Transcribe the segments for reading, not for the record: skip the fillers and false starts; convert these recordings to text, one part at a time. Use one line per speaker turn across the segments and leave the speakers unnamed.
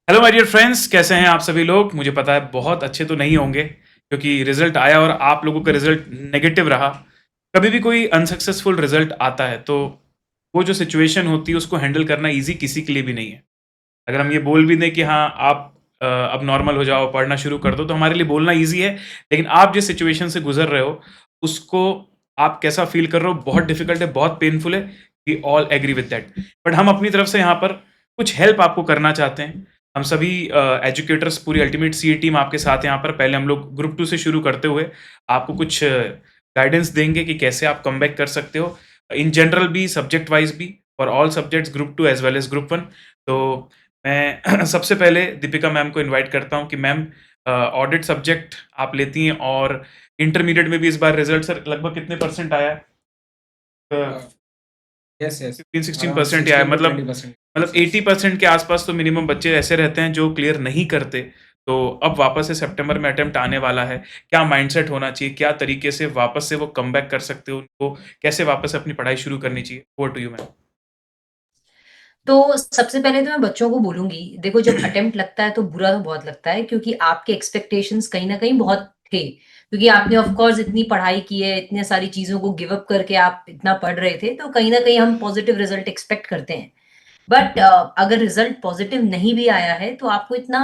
Hello my dear friends, कैसे हैं आप सभी लोग? मुझे पता है बहुत अच्छे तो नहीं होंगे क्योंकि रिजल्ट आया और आप लोगों का रिजल्ट नेगेटिव रहा। कभी भी कोई अनसक्सेसफुल रिजल्ट आता है तो वो जो सिचुएशन होती है उसको हैंडल करना ईज़ी किसी के लिए भी नहीं है। अगर हम ये बोल भी दें कि हाँ, आप अब नॉर्मल हो जाओ, पढ़ना शुरू कर दो, तो हमारे लिए बोलना ईज़ी है, लेकिन आप जिस सिचुएशन से गुज़र रहे हो, उसको आप कैसा फ़ील कर रहे हो, बहुत डिफ़िकल्ट है, बहुत पेनफुल है, we all agree with that. But हम अपनी तरफ से यहाँ पर कुछ हेल्प आपको करना चाहते हैं। हम सभी एजुकेटर्स पूरी अल्टीमेट सीए टीम आपके साथ है यहाँ पर। पहले हम लोग ग्रुप 2 से शुरू करते हुए आपको कुछ गाइडेंस देंगे कि कैसे आप कमबैक कर सकते हो, इन जनरल भी, सब्जेक्ट वाइज़ भी, for all subjects group 2 as well as group 1। तो मैं सबसे पहले दीपिका मैम को इनवाइट करता हूँ कि मैम, ऑडिट सब्जेक्ट आप लेती हैं और इंटरमीडिएट में भी इस बार रिजल्ट सर लगभग कितने परसेंट आया है?
Yes, yes.
15-16%
अराउंड
ही आया,
16 to
मतलब
20%।
मतलब
यस, यस।
80% के आसपास तो मिनिमम बच्चे ऐसे रहते हैं जो क्लियर नहीं करते। तो अब वापस से सितंबर में अटेम्प्ट आने वाला है। क्या माइंडसेट होना चाहिए? क्या तरीके से वापस से वो कमबैक कर सकते हो? उनको कैसे वापस से अपनी पढ़ाई शुरू करनी चाहिए? Over to you ma'am.
तो सबसे पहले तो मैं बच्चों को बोलूँगी, देखो जब अटेम्प्ट लगता है तो बुरा तो बहुत लगता है क्योंकि आपके एक्सपेक्टेशंस कहीं न कहीं बहुत थे। क्योंकि आपने ऑफ कोर्स इतनी पढ़ाई की है, इतने सारी चीज़ों को गिव अप करके आप इतना पढ़ रहे थे, तो कहीं न कहीं हम पॉज़िटिव रिज़ल्ट एक्सपेक्ट करते हैं। बट अगर रिज़ल्ट पॉज़िटिव नहीं भी आया है तो आपको इतना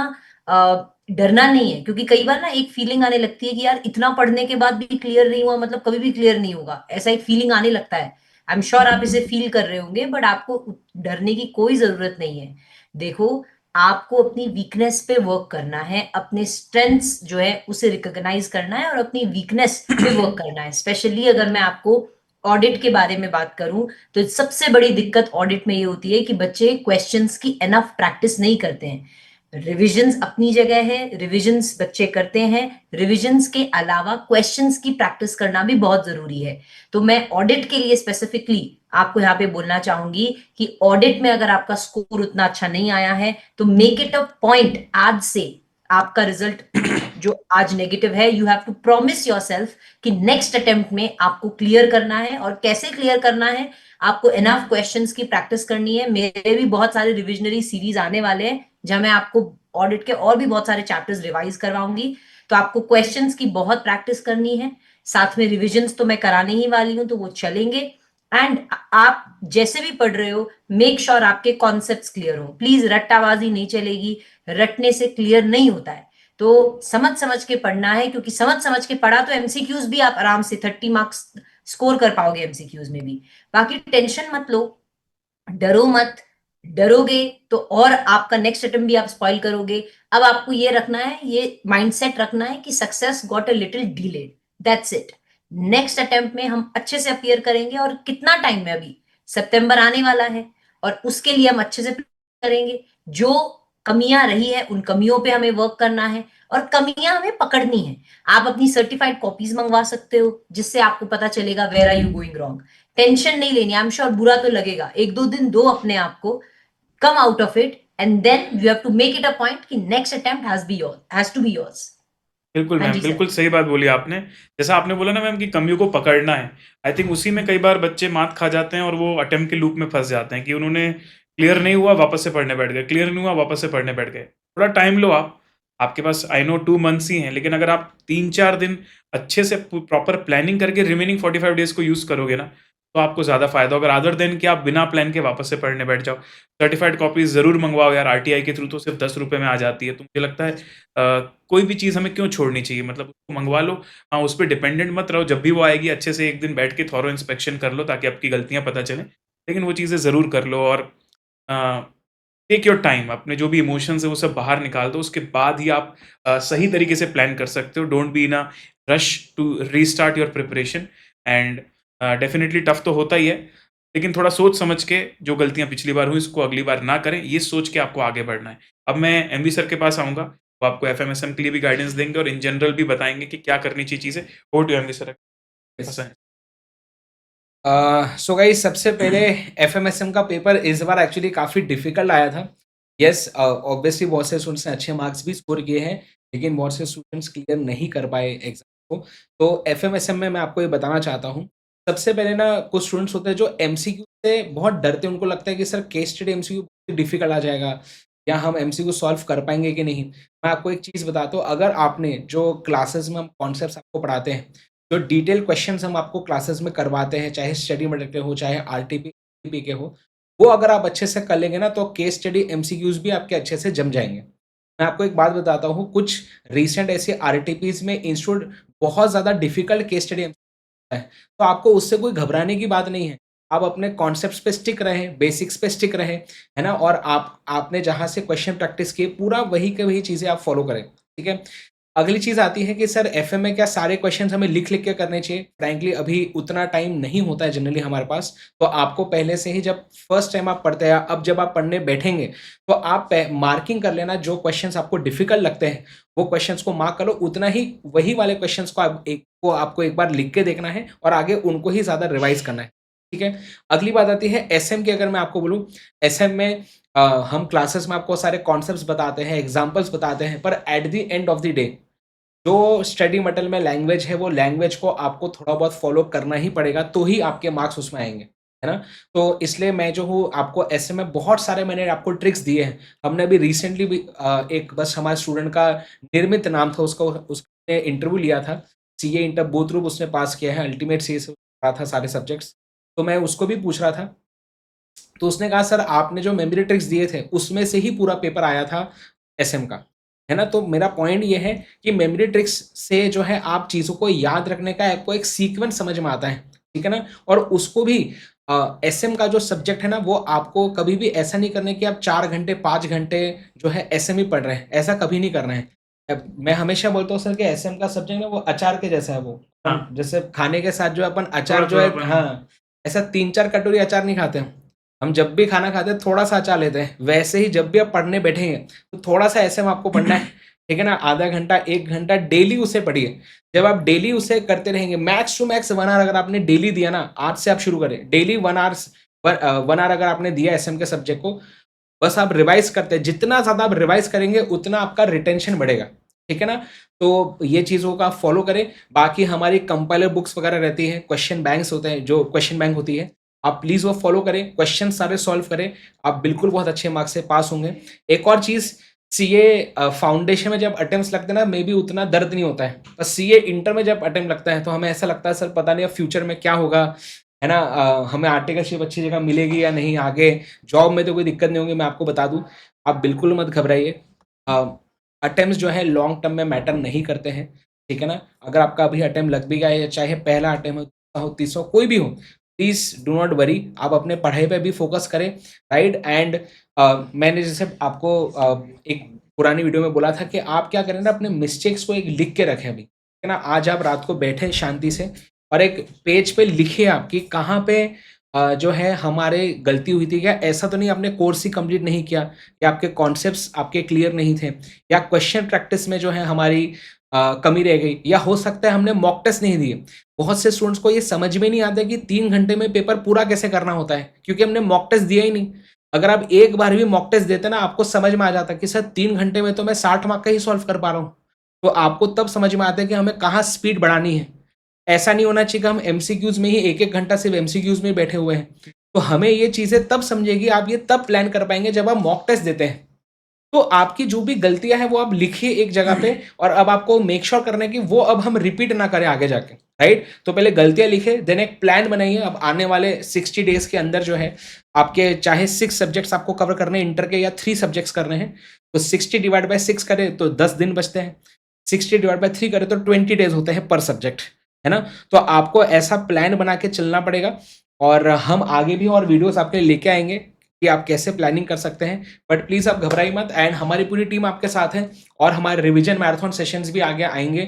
डरना नहीं है क्योंकि कई बार ना एक फीलिंग आने लगती है कि यार इतना पढ़ने के बाद भी क्लियर नहीं हुआ मतलब कभी भी क्लियर नहीं होगा। ऐसा एक फीलिंग आने लगता है। आई एम श्योर आप इसे फील कर रहे होंगे बट आपको डरने की कोई ज़रूरत नहीं है। देखो, आपको अपनी वीकनेस पे वर्क करना है, अपने स्ट्रेंथ्स जो है उसे रिकॉग्नाइज़ करना है और अपनी वीकनेस पे वर्क करना है। स्पेशली अगर मैं आपको ऑडिट के बारे में बात करूँ, तो सबसे बड़ी दिक्कत ऑडिट में ये होती है कि बच्चे क्वेश्चंस की एनफ प्रैक्टिस नहीं करते हैं। रिविजन्स अपनी जगह है, रिविजन्स बच्चे करते हैं, रिविजन्स के अलावा क्वेश्चंस की प्रैक्टिस करना भी बहुत ज़रूरी है। तो मैं ऑडिट के लिए स्पेसिफिकली आपको यहाँ पे बोलना चाहूँगी कि ऑडिट में अगर आपका स्कोर उतना अच्छा नहीं आया है, तो मेक इट अ पॉइंट आज से आपका रिजल्ट जो आज नेगेटिव है, you have to promise yourself कि नेक्स्ट अटेम्प्ट में आपको क्लियर करना है और कैसे क्लियर करना है, आपको इनफ क्वेश्चंस की प्रैक्टिस करनी है। मेरे भी बहुत सारे रिविजनरी सीरीज आने वाले हैं जहां मैं आपको ऑडिट के और भी बहुत सारे चैप्टर्स रिवाइज करवाऊंगी। तो आपको क्वेश्चंस की बहुत प्रैक्टिस करनी है, साथ में रिविजन्स तो मैं कराने ही वाली हूं, तो वो चलेंगे। एंड आप जैसे भी पढ़ रहे हो, मेक श्योर आपके कॉन्सेप्ट्स क्लियर हो। प्लीज रट्टाबाजी नहीं चलेगी, रटने से क्लियर नहीं होता है। तो समझ समझ के पढ़ना है क्योंकि समझ समझ के पढ़ा तो एमसीक्यूज भी आप आराम से 30 मार्क्स स्कोर कर पाओगे एमसीक्यूज में भी। बाकी टेंशन मत लो, डरो मत। डरोगे तो और आपका नेक्स्ट अटेम्प्ट भी आप स्पॉइल करोगे। अब आपको ये रखना है, ये माइंडसेट रखना है कि success got a little delayed, that's it. Next attempt में हम अच्छे से अपीयर करेंगे और कितना टाइम में, अभी सितंबर आने वाला है और उसके लिए हम अच्छे से करेंगे। जो कमियां रही है उन कमियों पे हमें वर्क करना है और कमियां हमें पकड़नी है। आप अपनी सर्टिफाइड कॉपीज मंगवा सकते हो जिससे आपको पता चलेगा where are you going wrong. Tension नहीं लेनी, आई एम श्योर बुरा तो लगेगा, एक दो दिन दो अपने आप को, come out of it and then you have to make it a point कि next attempt has to be yours.
बिल्कुल
हाँ
मैम,
जी सर।
बिल्कुल सही बात बोली आपने। जैसा आपने बोला ना मैम कि कमियों को पकड़ना है, आई थिंक उसी में कई बार बच्चे मात खा जाते हैं और वो अटेम्प्ट के लूप में फँस जाते हैं कि उन्होंने क्लियर नहीं हुआ, वापस से पढ़ने बैठ गए, क्लियर नहीं हुआ, वापस से पढ़ने बैठ गए। थोड़ा टाइम लो आप, आपके पास आई नो 2 मंथ्स ही हैं, लेकिन अगर आप 3-4 दिन अच्छे से प्रॉपर प्लानिंग करके रिमेनिंग 45 डेज़ को यूज़ करोगे ना, तो आपको ज़्यादा फ़ायदा होगा अदर देन कि आप बिना प्लान के वापस से पढ़ने बैठ जाओ। सर्टिफाइड कॉपीज़ ज़रूर मंगवाओ यार, आरटीआई के थ्रू तो सिर्फ़ ₹10 में आ जाती है। तो मुझे लगता है कोई भी चीज़ हमें क्यों छोड़नी चाहिए, मतलब उसको मंगवा लो। हाँ, उस पे डिपेंडेंट मत रहो, जब भी वो आएगी अच्छे से एक दिन बैठ के थॉरो इंस्पेक्शन कर लो ताकि आपकी गलतियाँ पता चलें। लेकिन वो चीज़ें ज़रूर कर लो और अ, टेक योर टाइम, अपने जो भी इमोशंस हैं वो सब बाहर निकाल दो, उसके बाद ही आप सही तरीके से प्लान कर सकते हो। Don't be in a rush to restart your preparation and definitely tough तो होता ही है, लेकिन थोड़ा सोच समझ के जो गलतियाँ पिछली बार हुई उसको अगली बार ना करें, ये सोच के आपको आगे बढ़ना है। अब मैं एमवी सर के पास आऊँगा, वो आपको एफएमएसएम के लिए भी गाइडेंस देंगे और इन जनरल भी बताएँगे कि क्या करनी चाहिए चीज़ें। Over to MV sir.
Yes.
ऐसा है।
सो गाइस, सबसे पहले एफएमएसएम का पेपर इस बार एक्चुअली काफ़ी डिफिकल्ट आया था। यस, ऑब्वियसली बहुत से स्टूडेंट्स ने अच्छे मार्क्स भी स्कोर किए हैं, लेकिन बहुत से स्टूडेंट्स क्लियर नहीं कर पाए एग्ज़ाम को। तो एफएमएसएम में मैं आपको ये बताना चाहता हूँ, सबसे पहले ना कुछ स्टूडेंट्स होते हैं जो एमसीक्यू से बहुत डरते हैं, उनको लगता है कि सर केस स्टडी एमसीक्यू बहुत डिफिकल्ट आ जाएगा। या हम एमसीक्यू सॉल्व कर पाएँगे कि नहीं। मैं आपको एक चीज़ बताता हूँ, अगर आपने जो क्लासेस में हम कॉन्सेप्ट्स आपको पढ़ाते हैं, जो डिटेल क्वेश्चन्स हम आपको क्लासेस में करवाते हैं, चाहे स्टडी मटेरियल के हो, चाहे आरटीपी के हो, वो अगर आप अच्छे से कर लेंगे ना, तो केस स्टडी एमसीक्यूज़ भी आपके अच्छे से जम जाएँगे। मैं आपको एक बात बताता हूँ, कुछ रीसेंट ऐसे आरटीपीज़ में इंस्टीट्यूट बहुत ज़्यादा डिफ़िकल्ट केस स्टडी है, तो आपको उससे कोई घबराने की बात नहीं है। आप अपने कॉन्सेप्ट्स पे स्टिक रहें, बेसिक्स पे स्टिक रहें, है ना? और आपने जहाँ से क्वेश्चन प्रैक्टिस किए, पूरा वही के वही चीज़ें आप फ़ॉलो करें, ठीक है? अगली चीज़ आती है कि सर एफए में क्या सारे क्वेश्चन्स हमें लिख-लिख के करने चाहिए? फ्रैंकली अभी उतना टाइम नहीं होता है जनरली हमारे पास, तो आपको पहले से ही जब फर्स्ट टाइम आप पढ़ते हैं, अब जब आप पढ़ने बैठेंगे, तो आप पे मार्किंग कर लेना, जो क्वेश्चन्स आपको डिफ़िकल्ट लगते हैं, वो क्वेश्चंस को मार्क कर लो, उतना ही वही वाले क्वेश्चंस को आपको एक बार लिख के देखना है और आगे उनको ही ज़्यादा रिवाइज़ करना है, ठीक है? अगली बात आती है एसएम की, अगर मैं आपको बोलूँ, एसएम में हम क्लासेस में आपको सारे कॉन्सेप्ट्स बताते हैं, एग्ज़ाम्पल्स बताते हैं, पर at the end of the day जो स्टडी मटेरियल में लैंग्वेज है, वो लैंग्वेज को आपको थोड़ा बहुत फ़ॉलो करना ही पड़ेगा, तो ही आपके मार्क्स उसमें आएँगे, है ना? तो इसलिए मैं जो हूँ आपको ऐसे में बहुत सारे मैंने आपको ट्रिक्स दिए हैं। हमने अभी रिसेंटली भी एक बस हमारे स्टूडेंट का निर्मित नाम था, उसको उसने इंटरव्यू लिया था। सीए इंटर बोथ ग्रुप उसने पास किया है, अल्टीमेट सीए से रहा था सारे सब्जेक्ट्स। तो मैं उसको भी पूछ रहा था, तो उसने कहा सर आपने जो मेमोरी ट्रिक्स दिए थे, उसमें से ही पूरा पेपर आया था एसएम का, है ना? तो मेरा पॉइंट ये है कि मेमोरी ट्रिक्स से जो है आप चीज़ों को याद रखने का आपको एक सीक्वेंस समझ में आता है, ठीक है ना? और उसको भी एसएम का जो सब्जेक्ट है ना, वो आपको कभी भी ऐसा नहीं करना है कि आप 4 घंटे, 5 घंटे जो है एसएम ही पढ़ रहे हैं, ऐसा कभी नहीं करना है। मैं हमेशा बोलता हूँ सर कि एसएम का सब्जेक्ट ना वो अचार के जैसा है वो।
हाँ,
जैसे खाने के साथ जो अपन अचार जो
थोड़ा-थोड़ा
है,
अपन
हाँ, ऐसा 3-4 कटोरी अचार नहीं खाते हम। हम जब भी खाना खाते हैं थोड़ा-सा अचार लेते हैं। वैसे ही जब भी आप पढ़ने बैठेंगे, तो थोड़ा-सा ऐसे में आपको पढ़ना है, ठीक है ना? आधा घंटा, 1 घंटा डेली उसे पढ़िए। जब आप डेली उसे करते रहेंगे, मैक्स टू मैक्स 1 आवर अगर आपने डेली दिया ना, आज से आप शुरू करें। डेली 1 आवर अगर आपने दिया एसएम के सब्जेक्ट को, बस आप रिवाइज़ करते हैं। जितना ज़्यादा आप रिवाइज़ करेंगे, उतना आपका रिटेंशन बढ़ेगा, ठीक है ना? तो ये चीज़ों का आप फ़ॉलो करें। बाकी हमारी कंपाइलर बुक्स वगैरह रहती हैं, क्वेश्चन बैंक्स होते हैं, जो क्वेश्चन बैंक होती है, आप प्लीज़ वो फ़ॉलो करें, क्वेश्चन सारे सॉल्व करें, आप बिल्कुल बहुत अच्छे मार्क्स से पास होंगे। एक और चीज़, सीए फाउंडेशन में जब अटेम्प्ट्स लगते हैं ना, मेबी उतना दर्द नहीं होता है। पर सीए इंटर में जब अटेम्प्ट लगता है, तो हमें ऐसा लगता है सर पता नहीं अब फ्यूचर में क्या होगा, है ना? हमें आर्टिकलशिप अच्छी जगह मिलेगी या नहीं आगे, जॉब में तो कोई दिक्कत नहीं होगी, मैं आपको बता दूँ। आप बिल्कुल मत घबराइए। अटेम्प्ट्स जो है लॉन्ग टर्म में मैटर नहीं करते हैं, ठीक है ना? अगर आपका अभी अटेम्प्ट लग भी गया है, चाहे पहला अटेम्प्ट हो, दूसरा हो, तीसरा हो, कोई भी हो, प्लीज़ डू नॉट वरी। आप अपने पढ़ाई पे भी फ़ोकस करें, राइट? एंड मैंने जैसे आपको एक पुरानी वीडियो में बोला था कि आप क्या करें ना, अपने मिस्टेक्स को एक लिख के रखें अभी, ठीक है ना? आज आप रात को बैठे शांति से और एक पेज पे लिखिए आप कि कहाँ पे जो है हमारे गलती हुई थी। क्या ऐसा तो नहीं आपने कोर्स ही कंप्लीट नहीं किया, या आपके कॉन्सेप्ट्स आपके क्लियर नहीं थे, या क्वेश्चन प्रैक्टिस में जो है हमारी कमी रह गई, या हो सकता है हमने मॉक टेस्ट नहीं दिए। बहुत से स्टूडेंट्स को ये समझ में नहीं आता कि 3 घंटे में पेपर पूरा कैसे करना होता है, क्योंकि हमने मॉक टेस्ट दिया ही नहीं। अगर आप एक बार भी मॉक टेस्ट देते ना, आपको समझ में आ जाता कि सर 3 घंटे में तो मैं 60 मार्क का ही सॉल्व कर पा रहा हूँ। तो आपको तब समझ में आता है कि हमें कहाँ स्पीड बढ़ानी है। ऐसा नहीं होना चाहिए कि हम एमसीक्यूज़ में ही 1-1 घंटा सिर्फ एमसीक्यूज़ में ही बैठे हुए हैं। तो हमें ये चीज़ें तब समझेगी, आप ये तब प्लान कर पाएँगे जब आप मॉक टेस्ट देते हैं। तो आपकी जो भी गलतियाँ हैं वो आप लिखिए एक जगह पे, और अब आपको मेक श्योर करना है कि वो अब हम रिपीट ना करें आगे जाके, राइट? तो पहले गलतियाँ लिखें, देन एक प्लान बनाइए। अब आने वाले 60 डेज़ के अंदर जो है, आपके चाहे 6 सब्जेक्ट्स आपको कवर करने हैं इंटर के, या 3 सब्जेक्ट्स करने हैं, तो 60 डिवाइड बाय 6 करें तो 10 दिन बचते हैं। 60 डिवाइड बाय 3 करें तो 20 डेज़ होते हैं पर सब्जेक्ट, है ना? तो आपको ऐसा प्लान बना के चलना पड़ेगा, और हम आगे भी और वीडियोज़ आपके लिए लेके आएँगे कि आप कैसे प्लानिंग कर सकते हैं। बट प्लीज़ आप घबराइए मत, एंड हमारी पूरी टीम आपके साथ है, और हमारे रिवीजन मैराथन सेशंस भी आगे आएँगे,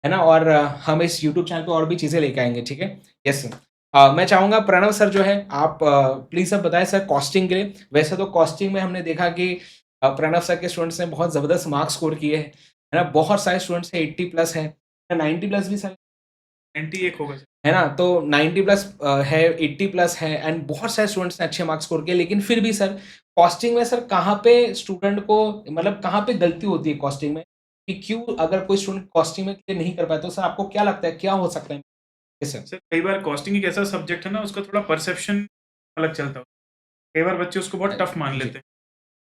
है ना? और हम इस यूट्यूब चैनल पे और भी चीज़ें लेके आएँगे, ठीक है? Yes sir. मैं चाहूँगा प्रणव सर जो है, आप प्लीज़ अब बताएँ सर कॉस्टिंग के लिए। वैसे तो कॉस्टिंग में हमने देखा कि प्रणव सर के स्टूडेंट्स ने बहुत ज़बरदस्त मार्क्स स्कोर किए हैं, है ना? बहुत सारे स्टूडेंट्स हैं 80 प्लस हैं, 90 प्लस भी सर,
91 होगा सर।
है ना? तो 90 प्लस है, 80 प्लस है, एंड बहुत सारे स्टूडेंट्स ने अच्छे मार्क्स स्कोर किए। लेकिन फिर भी सर कॉस्टिंग में सर कहाँ पे स्टूडेंट को, मतलब कहाँ पे गलती होती है कॉस्टिंग में? कि क्यों अगर कोई स्टूडेंट कॉस्टिंग में क्लियर नहीं कर पाया, तो सर आपको क्या लगता है क्या हो सकता है? Yes sir.
सर कई बार कॉस्टिंग एक ऐसा सब्जेक्ट है ना, उसका थोड़ा परसेप्शन अलग चलता है। कई बार बच्चे उसको बहुत टफ मान
जी।
लेते हैं।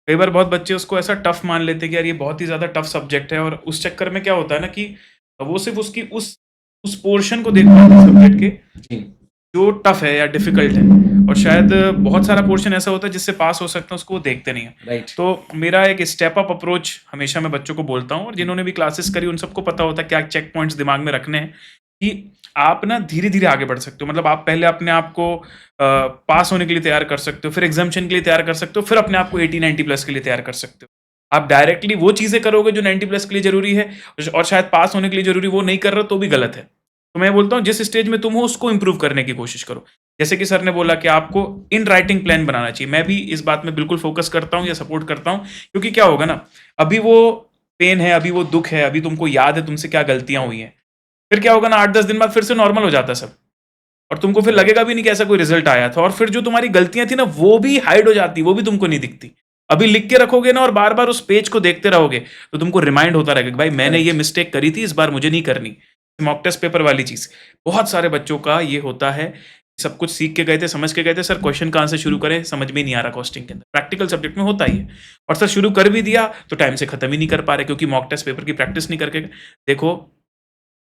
कई बार बहुत बच्चे उसको ऐसा टफ मान लेते हैं कि यार ये बहुत ही ज़्यादा टफ सब्जेक्ट है, और उस चक्कर में क्या होता है ना कि वो सिर्फ उसकी उस पोर्शन को देख पाते हैं सब्जेक्ट के
जी,
जो टफ है या डिफिकल्ट है, और शायद बहुत सारा पोर्शन ऐसा होता है जिससे पास हो सकते हैं, उसको वो देखते नहीं है।
राइट,
तो मेरा एक स्टेप अप अप्रोच हमेशा मैं बच्चों को बोलता हूँ, और जिन्होंने भी क्लासेस करी उन सबको पता होता है क्या चेक पॉइंट्स दिमाग में रखने हैं कि आप ना धीरे धीरे आगे बढ़ सकते हो। मतलब आप पहले अपने आप को पास होने के लिए तैयार कर सकते हो, फिर एग्जामिशन के लिए तैयार कर सकते हो, फिर अपने आप को 80-90 प्लस के लिए तैयार कर सकते हो। आप डायरेक्टली वो चीज़ें करोगे जो 90 प्लस के लिए जरूरी है और शायद पास होने के लिए जरूरी, वो नहीं कर रहे हो तो भी गलत है। तो मैं बोलता हूँ जिस स्टेज में तुम हो उसको इंप्रूव करने की कोशिश करो। जैसे कि सर ने बोला कि आपको इन राइटिंग प्लान बनाना चाहिए, मैं भी इस बात में बिल्कुल फोकस करता हूँ या सपोर्ट करता हूँ, क्योंकि क्या होगा ना, अभी वो पेन है, अभी वो दुख है, अभी तुमको याद है तुमसे क्या गलतियां हुई हैं, फिर क्या होगा ना 8-10 दिन बाद फिर से नॉर्मल हो जाता है सब, और तुमको फिर लगेगा भी नहीं कि ऐसा कोई रिजल्ट आया था, और फिर जो तुम्हारी गलतियां थी ना वो भी हाइड हो जाती, वो भी तुमको नहीं दिखती। अभी लिख के रखोगे ना और बार बार उस पेज को देखते रहोगे तो तुमको रिमाइंड होता रहेगा कि भाई मैंने ये
करेक्ट,
मिस्टेक करी थी, इस बार मुझे नहीं करनी। मॉक टेस्ट पेपर वाली चीज बहुत सारे बच्चों का ये होता है, सब कुछ सीख के गए थे, समझ के गए थे, सर क्वेश्चन कहाँ से शुरू करें समझ में नहीं आ रहा, कॉस्टिंग के अंदर प्रैक्टिकल सब्जेक्ट में होता ही है, और सर शुरू कर भी दिया तो टाइम से खत्म ही नहीं कर पा रहे क्योंकि मॉक टेस्ट पेपर की प्रैक्टिस नहीं करके। देखो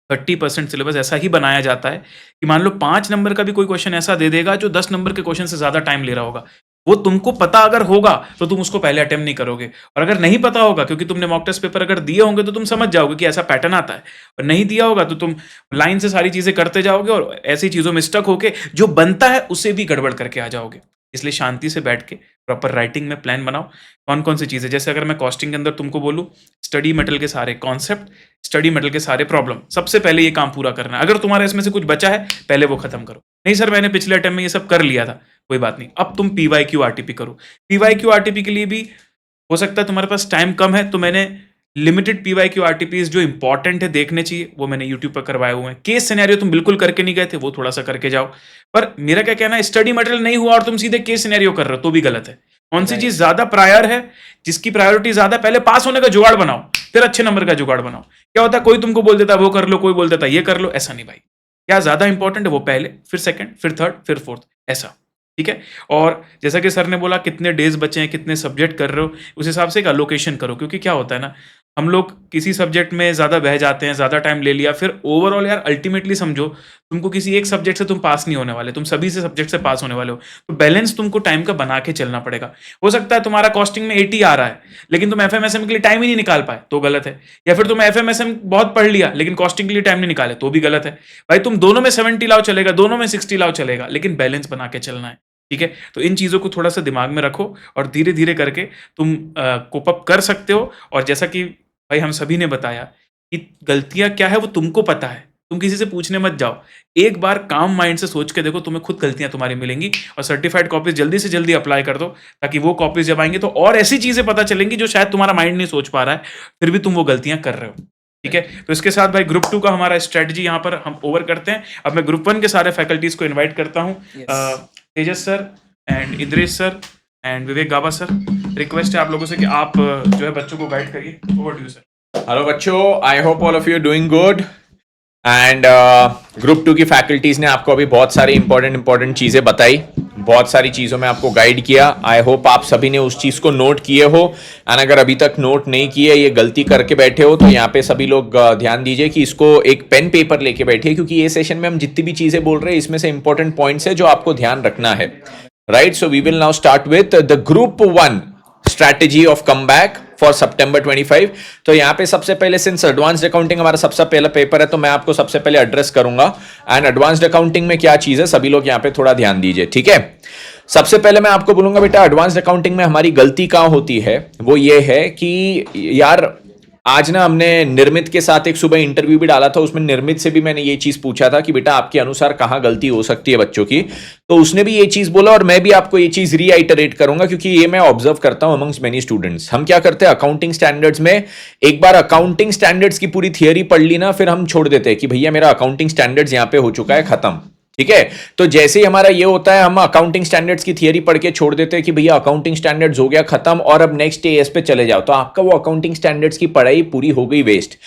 30% सिलेबस ऐसा ही बनाया जाता है कि मान लो 5 नंबर का भी कोई क्वेश्चन ऐसा दे देगा जो 10 नंबर के क्वेश्चन से ज़्यादा टाइम ले रहा होगा। वो तुमको पता अगर होगा तो तुम उसको पहले अटेम्प्ट नहीं करोगे, और अगर नहीं पता होगा क्योंकि तुमने मॉक टेस्ट पेपर अगर दिए होंगे तो तुम समझ जाओगे कि ऐसा पैटर्न आता है, और नहीं दिया होगा तो तुम लाइन से सारी चीज़ें करते जाओगे और ऐसी चीज़ों में स्टक होके जो बनता है उसे भी गड़बड़ करके आ जाओगे। इसलिए शांति से बैठ के प्रॉपर राइटिंग में प्लान बनाओ, कौन कौन सी चीज़ें, जैसे अगर मैं कॉस्टिंग के अंदर तुमको बोलूँ, स्टडी मटेरियल के सारे कॉन्सेप्ट, स्टडी मटेरियल के सारे प्रॉब्लम, सबसे पहले ये काम पूरा करना है। अगर तुम्हारे इसमें से कुछ बचा है पहले वो खत्म करो। नहीं सर मैंने पिछले अटेम्प्ट में ये सब कर लिया था, कोई बात नहीं, अब तुम पीवाईक्यू आरटीपी करो। पीवाईक्यू आरटीपी के लिए भी हो सकता है तुम्हारे पास टाइम कम है, तो मैंने लिमिटेड पीवाईक्यू आरटीपीज जो इंपॉर्टेंट है देखने चाहिए वो मैंने यूट्यूब पर करवाए हुए हैं। केस सिनेरियो तुम बिल्कुल करके नहीं गए थे, वो थोड़ा सा करके जाओ। पर मेरा क्या कहना है, स्टडी मटेरियल नहीं हुआ और तुम सीधे केस सिनेरियो कर रहे हो तो भी गलत है। कौन सी चीज
राइट,
ज्यादा प्रायर है, जिसकी प्रायोरिटी ज्यादा, पहले पास होने का जुगाड़ बनाओ, फिर अच्छे नंबर का जुगाड़ बनाओ। क्या होता है कोई तुमको बोल देता है वो कर लो, कोई बोल देता है ये कर लो, ऐसा नहीं भाई। क्या ज्यादा इंपॉर्टेंट है वो पहले, फिर सेकंड, फिर थर्ड, फिर फोर्थ, ऐसा। ठीक है। और जैसा कि सर ने बोला कितने डेज बचे हैं, कितने सब्जेक्ट कर रहे हो, उस हिसाब से एक अलोकेशन करो, क्योंकि क्या होता है ना, हम लोग किसी सब्जेक्ट में ज़्यादा बह जाते हैं, ज़्यादा टाइम ले लिया, फिर ओवरऑल यार अल्टीमेटली समझो तुमको किसी एक सब्जेक्ट से तुम पास नहीं होने वाले, तुम सभी से सब्जेक्ट से पास होने वाले हो। तो बैलेंस तुमको टाइम का बना के चलना पड़ेगा। हो सकता है तुम्हारा कॉस्टिंग में 80 आ रहा है लेकिन तुम एफएमएसएम के लिए टाइम ही नहीं निकाल पाए, तो गलत है। या फिर तुम एफएमएसएम बहुत पढ़ लिया लेकिन कॉस्टिंग के लिए टाइम नहीं निकाले, तो भी गलत है। भाई तुम दोनों में 70 लाओ चलेगा, दोनों में 60 लाओ चलेगा, लेकिन बैलेंस बना के चलना है। ठीक है। तो इन चीज़ों को थोड़ा सा दिमाग में रखो और धीरे धीरे करके तुम कोप अप कर सकते हो। और जैसा कि भाई हम सभी ने बताया कि गलतियां क्या है वो तुमको पता है, तुम किसी से पूछने मत जाओ। एक बार काम माइंड से सोच के देखो, तुम्हें खुद गलतियां तुम्हारी मिलेंगी। और सर्टिफाइड कॉपीज जल्दी से जल्दी अप्लाई कर दो, ताकि वो कॉपीज जब आएंगे तो और ऐसी चीजें पता चलेंगी जो शायद तुम्हारा माइंड नहीं सोच पा रहा है, फिर भी तुम वो गलतियां कर रहे हो। ठीक है। तो इसके साथ भाई ग्रुप 2 का हमारा स्ट्रेटजी यहाँ पर हम ओवर करते हैं। अब मैं ग्रुप 1 के सारे फैकल्टीज को इन्वाइट करता हूँ।
Yes,
Tejas sir and Indresh sir and Vivek Gaba sir, request है आप लोगों से कि आप जो है बच्चों को गाइड करिए। Over to you sir.
Hello बच्चों, I hope all of you doing good. And group 2 की फैकल्टीज ने आपको अभी बहुत सारी इंपॉर्टेंट चीज़ें बताई, बहुत सारी चीज़ों में आपको गाइड किया। आई होप आप सभी ने उस चीज़ को नोट किए हो। एंड अगर अभी तक नोट नहीं किए, ये गलती करके बैठे हो, तो यहाँ पे सभी लोग ध्यान दीजिए कि इसको एक पेन पेपर लेके बैठिए, क्योंकि ये सेशन में हम जितनी भी चीज़ें बोल रहे हैं इसमें से इंपॉर्टेंट पॉइंट्स है जो आपको ध्यान रखना है। Right, so we will now start with the group 1 strategy of comeback for September 25। तो यहाँ पे सबसे पहले, सिंस एडवांस्ड अकाउंटिंग हमारा सबसे पहला पेपर है, तो मैं आपको सबसे पहले एड्रेस करूंगा। एंड एडवांस्ड अकाउंटिंग में क्या चीज है, सभी लोग यहाँ पे थोड़ा ध्यान दीजिए। ठीक है। सबसे पहले मैं आपको बोलूंगा बेटा, एडवांस्ड अकाउंटिंग में हमारी गलती कहाँ होती है, वो ये है कि यार आज ना हमने निर्मित के साथ एक सुबह इंटरव्यू भी डाला था, उसमें निर्मित से भी मैंने ये चीज पूछा था कि बेटा आपके अनुसार कहाँ गलती हो सकती है बच्चों की, तो उसने भी ये चीज बोला और मैं भी आपको ये चीज रीआइटरेट करूंगा, क्योंकि ये मैं ऑब्जर्व करता हूं अमंग्स मेनी स्टूडेंट्स। हम क्या करते हैं, अकाउंटिंग स्टैंडर्ड्स में एक बार अकाउंटिंग स्टैंडर्ड्स की पूरी थियरी पढ़ ली ना, फिर हम छोड़ देते हैं कि भैया मेरा अकाउंटिंग स्टैंडर्ड्स यहाँ पे हो चुका है, खत्म। ठीक है। तो जैसे ही हमारा ये होता है, हम अकाउंटिंग स्टैंडर्ड्स की थियरी पढ़ के छोड़ देते हैं कि भैया अकाउंटिंग स्टैंडर्ड्स हो गया खत्म और अब नेक्स्ट एएस पे चले जाओ, तो आपका वो अकाउंटिंग स्टैंडर्ड्स की पढ़ाई पूरी हो गई वेस्ट।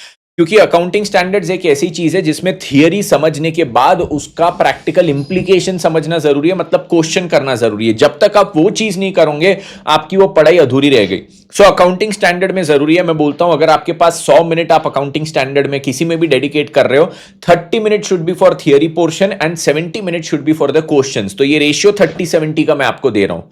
क्योंकि अकाउंटिंग स्टैंडर्ड्स एक ऐसी चीज है जिसमें थियरी समझने के बाद उसका प्रैक्टिकल इंप्लीकेशन समझना जरूरी है, मतलब क्वेश्चन करना जरूरी है। जब तक आप वो चीज नहीं करोगे आपकी वो पढ़ाई अधूरी रह गई। सो अकाउंटिंग स्टैंडर्ड में जरूरी है, मैं बोलता हूं अगर आपके पास 100 मिनट आप अकाउंटिंग स्टैंडर्ड में किसी में भी डेडिकेट कर रहे हो, 30 minute should be for theory portion and 70 minute should be for the questions. तो ये रेशियो 30-70 का मैं आपको दे रहा हूं,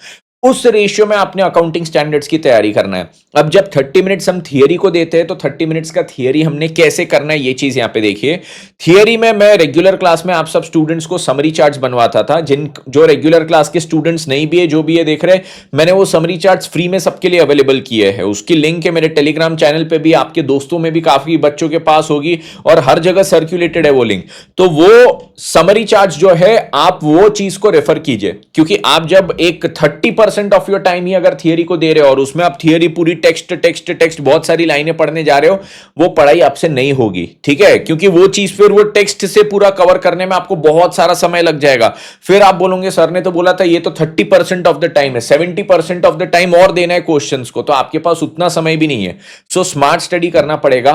उस रेशियो में आपने अकाउंटिंग स्टैंडर्ड्स की तैयारी करना है। अब जब 30 मिनट्स हम थियरी को देते हैं तो 30 मिनट्स का थियरी हमने कैसे करना है ये चीज यहां पे देखिए। थियरी में मैं रेगुलर क्लास में आप सब स्टूडेंट्स को समरी चार्ट्स बनवाता था, जो रेगुलर क्लास के स्टूडेंट्स नहीं भी है, जो भी है देख रहे, मैंने वो समरी चार्ट्स फ्री में सबके लिए अवेलेबल किए हैं। उसकी लिंक है मेरे टेलीग्राम चैनल पे भी, आपके दोस्तों में भी काफी बच्चों के पास होगी और हर जगह सर्कुलेटेड है वो लिंक। तो वो समरी चार्ट्स जो है आप वो चीज को रेफर कीजिए, क्योंकि आप जब एक 30% ऑफ योर टाइम ही अगर थियरी को दे रहे हो और उसमें आप थियरी पूरी टेक्स्ट बहुत सारी लाइनें पढ़ने जा रहे हो, वो पढ़ाई आपसे नहीं होगी, ठीक है। क्योंकि वो चीज फिर वो टेक्स्ट से पूरा कवर करने में आपको बहुत सारा समय लग जाएगा। फिर आप बोलोगे सर ने तो बोला था ये तो 30% ऑफ द टाइम है, 70% ऑफ द टाइम और देना है क्वेश्चंस को, तो आपके पास उतना समय भी नहीं है। सो स्मार्ट स्टडी करना पड़ेगा,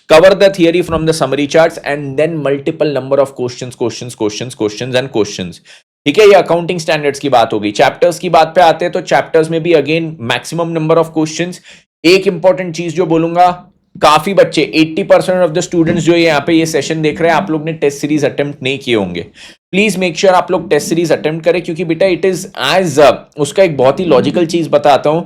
cover the theory from the summary charts and then multiple number of questions and questions. ठीक है, ये अकाउंटिंग स्टैंडर्ड्स की बात होगी। चैप्टर्स की बात पे आते हैं तो चैप्टर्स में भी again maximum number of questions. एक इंपॉर्टेंट चीज जो बोलूंगा, काफी बच्चे 80% ऑफ द स्टूडेंट्स जो यहाँ पे ये सेशन देख रहे हैं, आप लोग ने टेस्ट सीरीज अटेम्प्ट नहीं किए होंगे। प्लीज मेक श्योर आप लोग टेस्ट सीरीज अटेम्प्ट करें, क्योंकि बेटा इट इज एज उसका एक बहुत ही लॉजिकल चीज बताता हूं।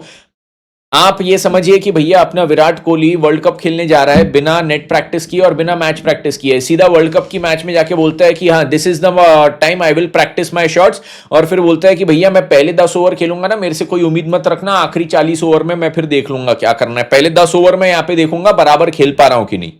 आप ये समझिए कि भैया अपना विराट कोहली वर्ल्ड कप खेलने जा रहा है बिना नेट प्रैक्टिस किए और बिना मैच प्रैक्टिस किए, सीधा वर्ल्ड कप की मैच में जाके बोलता है कि हाँ this is the time I will practice my shots, और फिर बोलता है कि भैया मैं पहले 10 ओवर खेलूंगा ना, मेरे से कोई उम्मीद मत रखना, आखिरी 40 ओवर में मैं फिर देख लूंगा क्या करना है, पहले 10 ओवर में यहाँ पे देखूंगा बराबर खेल पा रहा हूं कि नहीं।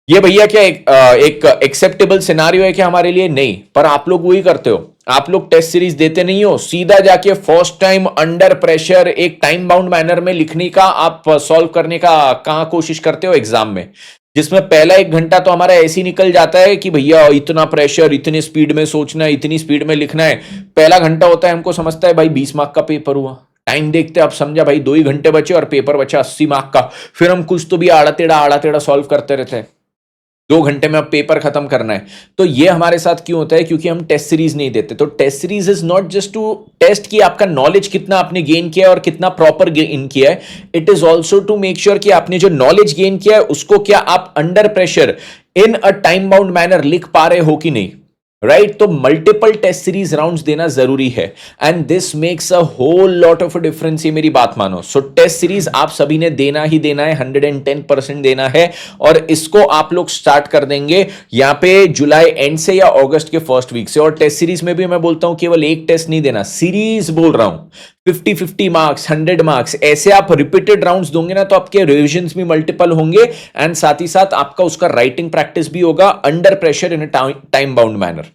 ये भैया क्या एक एक्सेप्टेबल सिनारियो है क्या हमारे लिए? नहीं। पर आप लोग वही करते हो, आप लोग टेस्ट सीरीज देते नहीं हो, सीधा जाके फर्स्ट टाइम अंडर प्रेशर एक टाइम बाउंड मैनर में लिखने का आप सॉल्व करने का कहां कोशिश करते हो एग्जाम में, जिसमें पहला 1 घंटा तो हमारा ऐसे ही निकल जाता है कि भैया इतना प्रेशर, इतनी स्पीड में सोचना है, इतनी स्पीड में लिखना है। पहला घंटा होता है हमको समझता है भाई 20 मार्क का पेपर हुआ, टाइम देखते अब समझा भाई 2 ही घंटे बचे और पेपर बचा 80 मार्क का, फिर हम कुछ तो भी आड़ा टेढ़ा सॉल्व करते रहते हैं, 2 घंटे में अब पेपर खत्म करना है। तो ये हमारे साथ क्यों होता है? क्योंकि हम टेस्ट सीरीज नहीं देते। तो test series is not just to test कि आपका नॉलेज कितना आपने गेन किया है और कितना प्रॉपर गेन किया है, it is also to make sure कि आपने जो नॉलेज गेन किया है उसको क्या आप under pressure in a time bound manner लिख पा रहे हो कि नहीं, राइट। तो मल्टीपल टेस्ट सीरीज राउंड्स देना जरूरी है and this makes a whole lot of difference, ये मेरी बात मानो। सो टेस्ट सीरीज आप सभी ने देना ही देना है, 110% देना है, और इसको आप लोग स्टार्ट कर देंगे यहाँ पे जुलाई एंड से या अगस्त के फर्स्ट वीक से। और टेस्ट सीरीज में भी मैं बोलता हूं केवल एक टेस्ट नहीं देना, सीरीज बोल रहा हूं, 50-50 मार्क्स, 100 मार्क्स, ऐसे आप रिपीटेड राउंड्स दोगे ना तो आपके रिविजन्स भी मल्टीपल होंगे एंड साथ ही साथ आपका उसका राइटिंग प्रैक्टिस भी होगा under pressure in a time bound manner,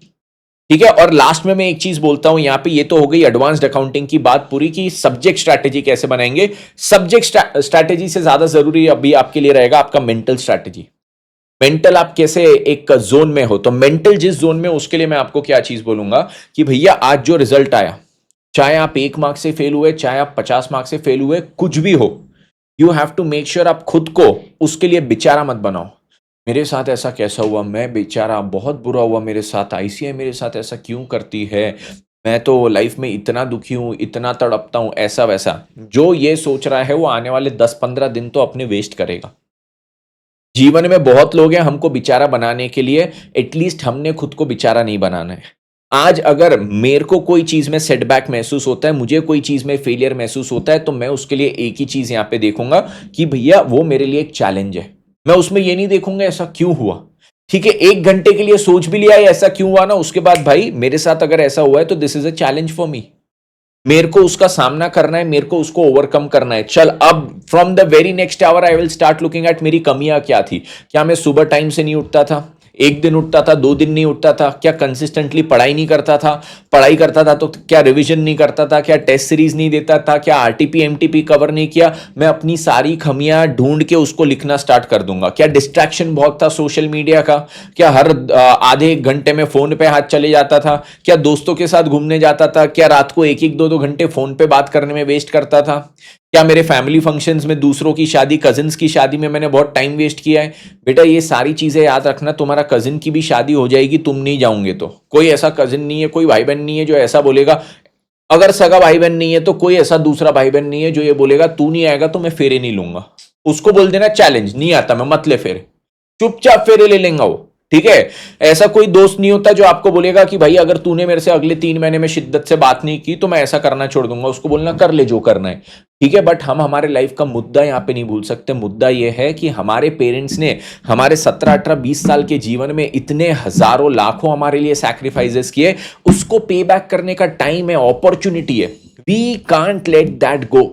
ठीक है। और लास्ट में मैं एक चीज बोलता हूं यहाँ पे, ये तो हो गई एडवांस्ड अकाउंटिंग की बात पूरी की, सब्जेक्ट स्ट्रैटेजी कैसे बनाएंगे। सब्जेक्ट स्ट्रैटेजी से ज्यादा जरूरी अभी आपके लिए रहेगा आपका मेंटल स्ट्रैटेजी। मेंटल आप कैसे एक जोन में हो, तो मेंटल जिस जोन में, उसके लिए मैं आपको क्या चीज बोलूंगा कि भैया आज जो रिजल्ट आया, चाहे आप 1 मार्क से फेल हुए, चाहे आप 50 मार्क से फेल हुए, कुछ भी हो, you have to make sure आप खुद को उसके लिए बेचारा मत बनाओ। मेरे साथ ऐसा कैसा हुआ, मैं बेचारा, बहुत बुरा हुआ मेरे साथ, आईसीआई मेरे साथ ऐसा क्यों करती है, मैं तो लाइफ में इतना दुखी हूं, इतना तड़पता हूं, ऐसा वैसा। जो ये सोच रहा है वो आने वाले 10-15 दिन तो अपने वेस्ट करेगा। जीवन में बहुत लोग हैं हमको बेचारा बनाने के लिए, एटलीस्ट हमने खुद को बेचारा नहीं बनाना है। आज अगर मेरे को कोई चीज में सेटबैक महसूस होता है, मुझे कोई चीज में फेलियर महसूस होता है, तो मैं उसके लिए एक ही चीज यहाँ पे देखूंगा कि भैया वो मेरे लिए एक चैलेंज है। मैं उसमें ये नहीं देखूंगा ऐसा क्यों हुआ, ठीक है। 1 घंटे के लिए सोच भी लिया ऐसा क्यों हुआ ना, उसके बाद भाई मेरे साथ अगर ऐसा हुआ है तो this is a challenge for me, मेरे को उसका सामना करना है, मेरे को उसको ओवरकम करना है। चल अब from the very next hour I will start looking at मेरी कमियां क्या थी। क्या मैं सुबह टाइम से नहीं उठता था, 1 दिन उठता था, 2 दिन नहीं उठता था, क्या कंसिस्टेंटली पढ़ाई नहीं करता था, पढ़ाई करता था तो क्या रिवीजन नहीं करता था, क्या टेस्ट सीरीज नहीं देता था, क्या आरटीपी एमटीपी कवर नहीं किया। मैं अपनी सारी खमियां ढूंढ के उसको लिखना स्टार्ट कर दूंगा। क्या डिस्ट्रैक्शन बहुत था सोशल मीडिया का, क्या हर आधे 1 घंटे में फोन पे हाथ चले जाता था, क्या दोस्तों के साथ घूमने जाता था, क्या रात को 1-1 2-2 घंटे फोन पे बात करने में वेस्ट करता था, क्या मेरे फैमिली फंक्शंस में दूसरों की शादी, कजिन्स की शादी में मैंने बहुत टाइम वेस्ट किया है? बेटा ये सारी चीजें याद रखना, तुम्हारा कजिन की भी शादी हो जाएगी, तुम नहीं जाओगे तो। कोई ऐसा कजिन नहीं है, कोई भाई बहन नहीं है जो ऐसा बोलेगा, अगर सगा भाई बहन नहीं है तो कोई ऐसा दूसरा भाई बहन नहीं है जो ये बोलेगा तू नहीं आएगा तो मैं फेरे नहीं लूंगा। उसको बोल देना चैलेंज, नहीं आता मैं, मत ले फेरे, चुपचाप फेरे ले लेंगे वो, ठीक है। ऐसा कोई दोस्त नहीं होता जो आपको बोलेगा कि भाई अगर तूने मेरे से अगले 3 महीने में शिद्दत से बात नहीं की तो मैं ऐसा करना छोड़ दूंगा। उसको बोलना कर ले जो करना है, ठीक है। बट हम हमारे लाइफ का मुद्दा यहां पे नहीं भूल सकते। मुद्दा यह है कि हमारे पेरेंट्स ने हमारे 17, 18, 20 साल के जीवन में इतने हजारों लाखों हमारे लिए सैक्रिफाइसेस किए, उसको पे बैक करने का टाइम है, अपॉर्चुनिटी है। We can't let that go.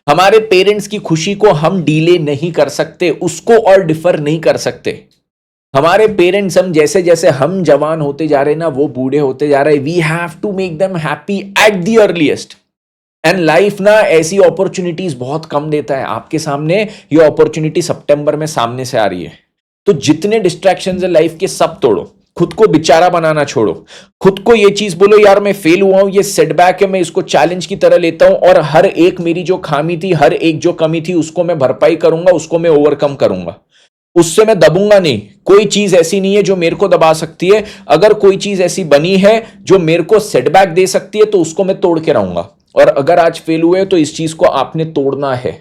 हमारे पेरेंट्स की खुशी को हम डीले नहीं कर सकते, उसको और डिफर नहीं कर सकते। हमारे पेरेंट्स, हम जैसे जैसे हम जवान होते जा रहे हैं ना, वो बूढ़े होते जा रहे हैं, we have to make them happy at the earliest. And life ना ऐसी अपॉर्चुनिटीज बहुत कम देता है। आपके सामने ये अपॉर्चुनिटी सितंबर में सामने से आ रही है, तो जितने डिस्ट्रैक्शंस है लाइफ के सब तोड़ो, खुद को बेचारा बनाना छोड़ो, खुद को ये चीज बोलो यार मैं फेल हुआ हूं, ये सेटबैक है, मैं इसको चैलेंज की तरह लेता हूं और हर एक मेरी जो खामी थी, हर एक जो कमी थी उसको मैं भरपाई करूंगा, उसको मैं ओवरकम करूंगा, उससे मैं दबूंगा नहीं। कोई चीज ऐसी नहीं है जो मेरे को दबा सकती है। अगर कोई चीज ऐसी बनी है जो मेरे को सेटबैक दे सकती है तो उसको मैं तोड़ के रहूंगा। और अगर आज फेल हुए तो इस चीज को आपने तोड़ना है,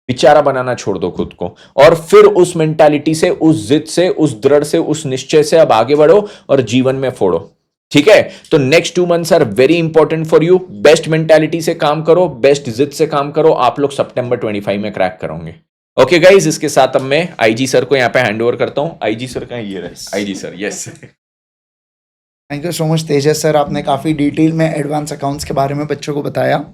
बेचारा बनाना छोड़ दो खुद को, और फिर उस मेंटालिटी से, उस जिद से, उस दृढ़ से, उस निश्चय से अब आगे बढ़ो और जीवन में फोड़ो, ठीक है। तो next 2 months are very important for you. Best mentality से काम करो, बेस्ट जिद से काम करो, आप लोग सितंबर 25 में क्रैक करोगे। ओके गाइज, इसके साथ अब मैं आईजी सर को यहाँ पे हैंड ओवर करता हूँ। आईजी सर का ये रहा, IG sir, yes.
Thank you so much Tejas sir, आपने काफ़ी डिटेल में एडवांस अकाउंट्स के बारे में बच्चों को बताया।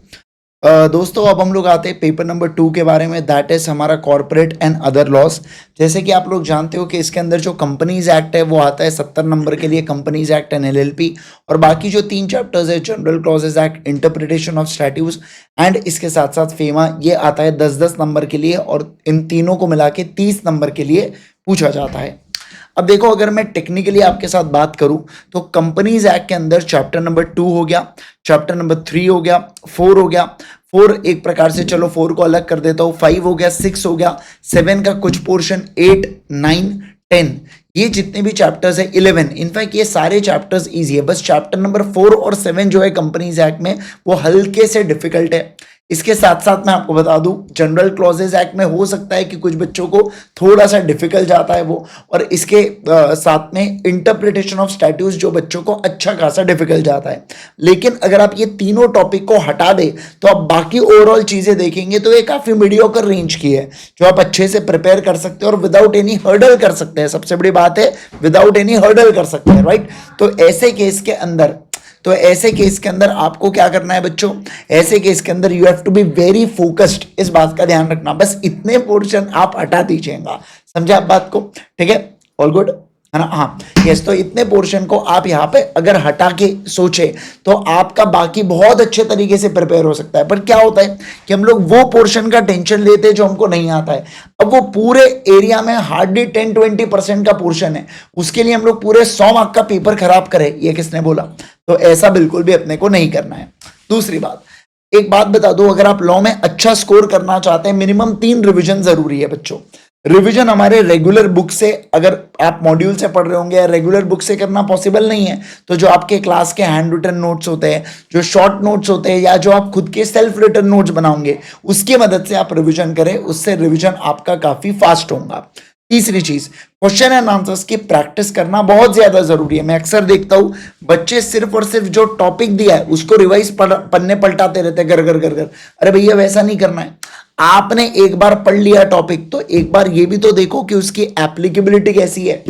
दोस्तों अब हम लोग आते हैं पेपर नंबर 2 के बारे में, दैट इज़ हमारा कॉर्पोरेट एंड अदर लॉस। जैसे कि आप लोग जानते हो कि इसके अंदर जो कंपनीज एक्ट है वो आता है 70 नंबर के लिए, कंपनीज एक्ट एंड एलएलपी, और बाकी जो 3 चैप्टर्स है, general clauses act, interpretation of statutes and इसके साथ साथ फेमा, ये आता है 10-10 नंबर के लिए, और इन तीनों को मिला के 30 नंबर के लिए पूछा जाता है। अब देखो, अगर मैं टेक्निकली आपके साथ बात करूं तो कंपनीज एक्ट के अंदर चैप्टर नंबर 2 हो गया, चैप्टर नंबर 3 हो गया, 4 हो गया, 4 एक प्रकार से, चलो 4 को अलग कर देता हूं, 5 हो गया, 6 हो गया, 7 का कुछ पोर्शन, 8, 9, 10, ये जितने भी चैप्टर्स है, 11, इनफैक्ट ये सारे चैप्टर्स इजी है। बस चैप्टर नंबर 4 और 7 जो है कंपनीज एक्ट में वो हल्के से डिफिकल्ट है। इसके साथ साथ मैं आपको बता दूं, जनरल क्लॉजेज एक्ट में हो सकता है कि कुछ बच्चों को थोड़ा सा डिफिकल्ट जाता है वो, और इसके साथ में इंटरप्रिटेशन ऑफ स्टैट्यूट्स जो बच्चों को अच्छा खासा डिफिकल्ट जाता है। लेकिन अगर आप ये तीनों टॉपिक को हटा दे तो आप बाकी ओवरऑल चीजें देखेंगे तो ये काफी मीडियोकर रेंज की है, जो आप अच्छे से प्रिपेयर कर सकते हैं और विदाउट एनी हर्डल कर सकते हैं। सबसे बड़ी बात है, विदाउट एनी हर्डल कर सकते हैं, राइट। तो ऐसे केस के अंदर आपको क्या करना है बच्चों, ऐसे केस के अंदर you have to be very focused, इस बात का ध्यान रखना। बस इतने पोर्शन आप हटा दीजिएगा, समझे आप बात को, ठीक है, ऑल गुड है ना। हाँ यस, तो इतने पोर्शन को आप यहाँ पे अगर हटा के सोचे तो आपका बाकी बहुत अच्छे तरीके से प्रिपेयर हो सकता है। पर क्या होता है कि हम लोग वो पोर्शन का टेंशन लेते हैं जो हमको नहीं आता है। अब वो पूरे एरिया में हार्डली 10-20% का पोर्शन है, उसके लिए हम लोग पूरे 100 मार्क का पेपर खराब करें, ये किसने बोला? तो ऐसा बिल्कुल भी अपने को नहीं करना है। दूसरी बात, एक बात बता दो, अगर आप लॉ में अच्छा स्कोर करना चाहते हैं, मिनिमम 3 रिविजन जरूरी है बच्चों। रिवीजन हमारे रेगुलर बुक से, अगर आप मॉड्यूल से पढ़ रहे होंगे या रेगुलर बुक से करना पॉसिबल नहीं है तो जो आपके क्लास के हैंड रिटन नोट्स होते हैं, जो शॉर्ट नोट्स होते हैं, या जो आप खुद के सेल्फ रिटन नोट्स बनाओगे, उसकी मदद से आप रिवीजन करें, उससे रिवीजन आपका काफी फास्ट होगा। तीसरी चीज, क्वेश्चन एंड आंसर्स की प्रैक्टिस करना बहुत ज्यादा जरूरी है। मैं अक्सर देखता हूं बच्चे सिर्फ और सिर्फ जो टॉपिक दिया है उसको रिवाइज पन्ने पलटाते रहते हैं, गर गर गर गर। अरे भैया वैसा नहीं करना है। आपने एक बार पढ़ लिया टॉपिक तो एक बार ये भी तो देखो कि उसकी एप्लीकेबिलिटी कैसी है।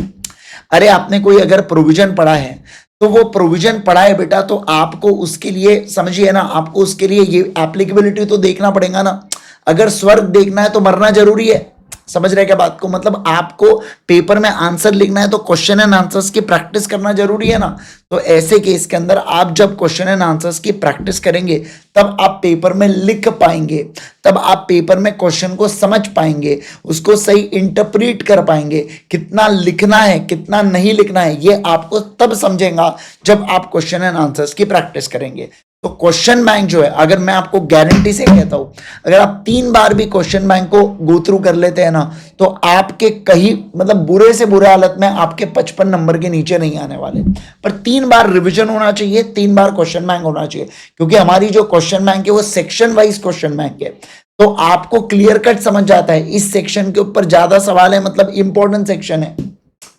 अरे आपने कोई अगर प्रोविजन पढ़ा है तो वो प्रोविजन पढ़ा है बेटा, तो आपको उसके लिए समझिए ना, आपको उसके लिए ये एप्लीकेबिलिटी तो देखना पड़ेगा ना। अगर स्वर्ग देखना है तो मरना जरूरी है, समझ रहे क्या बात को? मतलब आपको पेपर में आंसर लिखना है तो क्वेश्चन एंड आंसर्स की प्रैक्टिस करना जरूरी है ना। तो ऐसे केस के अंदर आप जब क्वेश्चन एंड आंसर्स की प्रैक्टिस करेंगे तब आप पेपर में लिख पाएंगे, तब आप पेपर में क्वेश्चन को समझ पाएंगे, उसको सही इंटरप्रीट कर पाएंगे। कितना लिखना है कितना नहीं लिखना है ये आपको तब समझेगा जब आप क्वेश्चन एंड आंसर्स की प्रैक्टिस करेंगे। तो क्वेश्चन बैंक जो है, अगर मैं आपको गारंटी से कहता हूं, अगर आप 3 बार भी क्वेश्चन बैंक को गो थ्रू कर लेते हैं ना, तो आपके कहीं मतलब बुरे से बुरे हालत में आपके 55 नंबर के नीचे नहीं आने वाले। पर 3 बार रिवीजन होना चाहिए, 3 बार क्वेश्चन बैंक होना चाहिए, क्योंकि हमारी जो क्वेश्चन बैंक है वो सेक्शन वाइज क्वेश्चन बैंक है। तो आपको क्लियर कट समझ जाता है इस सेक्शन के ऊपर ज्यादा सवाल है, मतलब इंपॉर्टेंट सेक्शन है,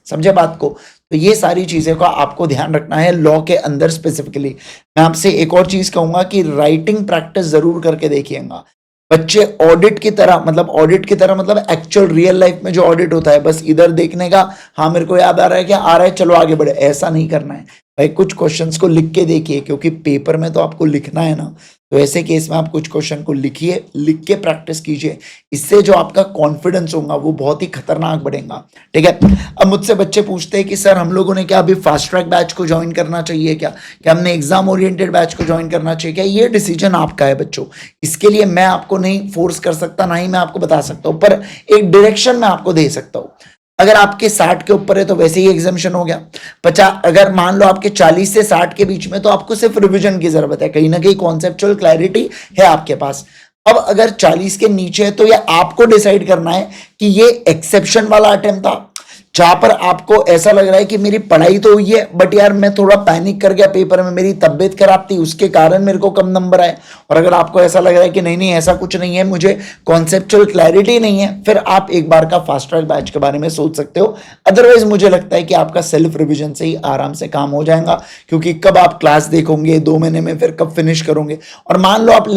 समझे बात को। तो ये सारी चीजें का आपको ध्यान रखना है लॉ के अंदर स्पेसिफिकली। मैं आपसे एक और चीज कहूंगा कि राइटिंग प्रैक्टिस जरूर करके देखिएगा। बच्चे ऑडिट की तरह, मतलब ऑडिट की तरह मतलब एक्चुअल रियल लाइफ में जो ऑडिट होता है, बस इधर देखने का, हाँ मेरे को याद आ रहा है क्या आ रहा है, चलो आगे बढ़े, ऐसा नहीं करना है भाई। कुछ क्वेश्चंस को लिख के देखिए, क्योंकि पेपर में तो आपको लिखना है ना। तो ऐसे केस में आप कुछ क्वेश्चन को लिखिए, लिख के प्रैक्टिस कीजिए, इससे जो आपका कॉन्फिडेंस होगा वो बहुत ही खतरनाक बढ़ेगा, ठीक है। अब मुझसे बच्चे पूछते हैं कि सर हम लोगों ने क्या अभी फास्ट ट्रैक बैच को ज्वाइन करना चाहिए क्या हमने एग्जाम ओरिएंटेड बैच को ज्वाइन करना चाहिए क्या? ये डिसीजन आपका है बच्चों, इसके लिए मैं आपको नहीं फोर्स कर सकता, ना ही मैं आपको बता सकता हूँ, पर एक डायरेक्शन मैं आपको दे सकता हूँ। अगर आपके 60 के ऊपर है तो वैसे ही एग्जामिशन हो गया। 50, अगर मान लो आपके 40 से 60 के बीच में, तो आपको सिर्फ रिवीजन की जरूरत है, कहीं ना कहीं कॉन्सेप्चुअल क्लैरिटी है आपके पास। अब अगर 40 के नीचे है तो ये आपको डिसाइड करना है कि ये एक्सेप्शन वाला अटेम्प्ट था, जहां पर आपको ऐसा लग रहा है कि मेरी पढ़ाई तो हुई है बट यार मैं थोड़ा पैनिक कर गया पेपर में, मेरी तबीयत खराब थी उसके कारण मेरे को कम नंबर आए। और अगर आपको ऐसा लग रहा है कि नहीं नहीं ऐसा कुछ नहीं है, मुझे कॉन्सेप्चुअल क्लैरिटी नहीं है, फिर आप एक बार का फास्ट ट्रैक बैच के बारे में सोच सकते हो। अदरवाइज मुझे लगता है कि आपका सेल्फ रिविजन से ही आराम से काम हो जाएगा, क्योंकि कब आप क्लास देखोगे 2 महीने में, फिर कब फिनिश करोगे। और मान लो आप